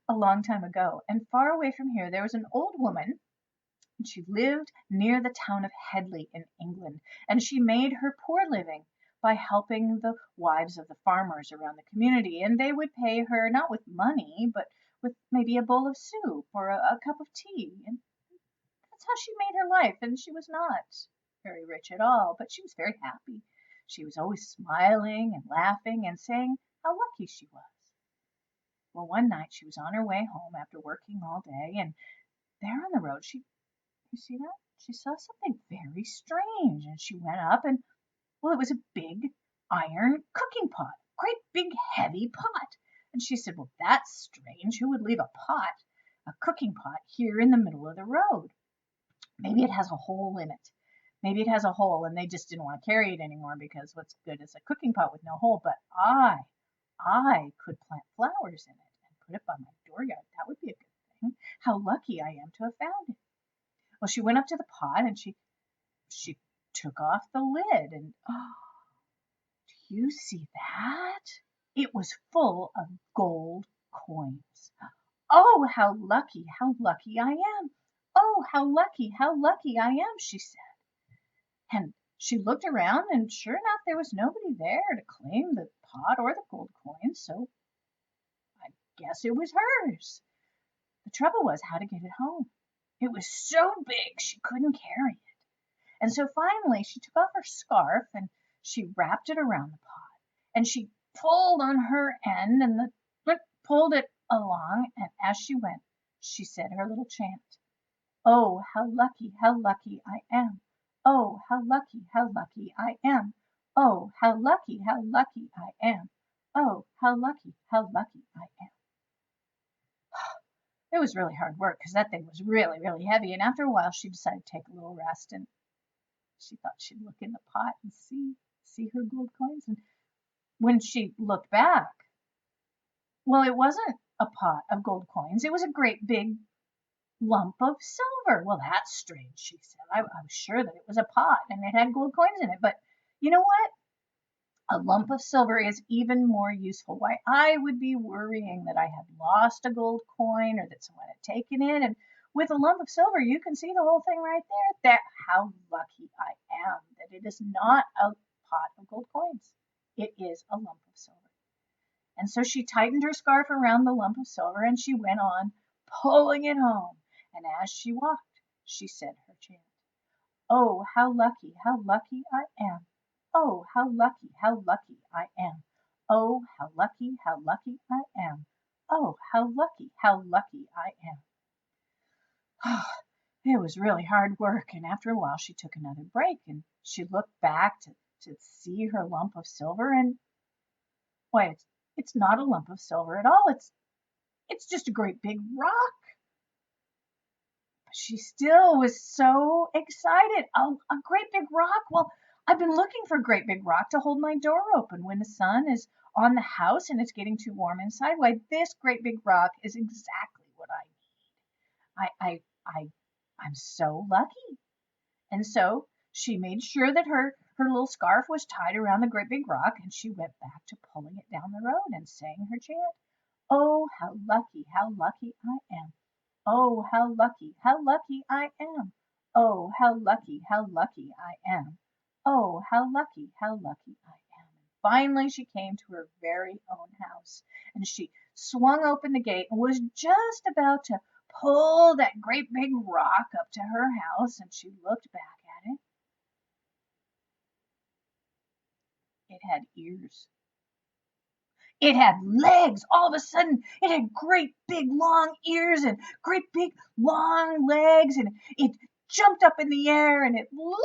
a long time ago, and far away from here there was an old woman, and she lived near the town of Hedley in England, and she made her poor living by helping the wives of the farmers around the community, and they would pay her not with money, but with maybe a bowl of soup or a cup of tea, and that's how she made her life, and she was not very rich at all, but she was very happy. She was always smiling and laughing and saying how lucky she was. Well, one night she was on her way home after working all day, and there on the road you see that? She saw something very strange, and she went up and, well, it was a big iron cooking pot, great big heavy pot. And she said, well, that's strange. Who would leave a cooking pot here in the middle of the road? Maybe it has a hole in it. Maybe it has a hole and they just didn't want to carry it anymore because what's good is a cooking pot with no hole. But I could plant flowers in it and put it by my dooryard. That would be a good thing. How lucky I am to have found it. Well, she went up to the pot and she took off the lid and oh, do you see that? It was full of gold coins. Oh, how lucky I am. Oh, how lucky I am, she said. And she looked around, and sure enough, there was nobody there to claim the pot or the gold coins, so I guess it was hers. The trouble was how to get it home. It was so big she couldn't carry it. And so finally she took off her scarf and she wrapped it around the pot, and she pulled on her end, and the whip pulled it along, and as she went, she said her little chant. Oh, how lucky I am. Oh, how lucky I am. Oh, how lucky I am. Oh, how lucky I am. It was really hard work because that thing was really, really heavy. And after a while, she decided to take a little rest. And she thought she'd look in the pot and see her gold coins. And when she looked back, well, it wasn't a pot of gold coins. It was a great big lump of silver. Well, that's strange, she said. I was sure that it was a pot and it had gold coins in it. But you know what? A lump of silver is even more useful. Why, I would be worrying that I had lost a gold coin or that someone had taken it. And with a lump of silver, you can see the whole thing right there. That how lucky I am that it is not a pot of gold coins. It is a lump of silver. And so she tightened her scarf around the lump of silver and she went on pulling it home. And as she walked, she said her chant. Oh, how lucky I am. Oh, how lucky I am. Oh, how lucky I am. Oh, how lucky I am. It was really hard work, and after a while she took another break and she looked back to see her lump of silver, and why, it's not a lump of silver at all. It's just a great big rock. But she still was so excited. A great big rock. Well, I've been looking for a great big rock to hold my door open when the sun is on the house and it's getting too warm inside. Why, this great big rock is exactly what I need. I'm so lucky. And so she made sure that her little scarf was tied around the great big rock, and she went back to pulling it down the road and saying her chant. Oh, how lucky I am. Oh, how lucky I am. Oh, how lucky I am. Oh, how lucky I am. Finally, she came to her very own house, and she swung open the gate and was just about to pull that great big rock up to her house, and she looked back at it. It had ears. It had legs. All of a sudden, it had great big long ears and great big long legs, and it jumped up in the air and it laughed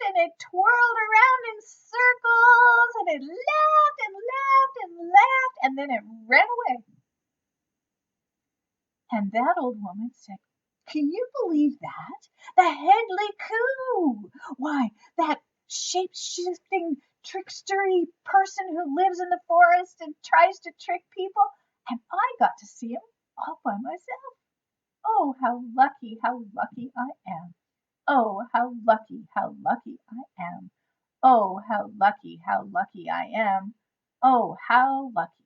and it twirled around in circles and it laughed and laughed and laughed, and then it ran away. And that old woman said, can you believe that? The Hedley Kow! Why, that shape-shifting, trickstery person who lives in the forest and tries to trick people, and I got to see him all by myself. Oh, how lucky I am. Oh, how lucky I am. Oh, how lucky I am. Oh, how lucky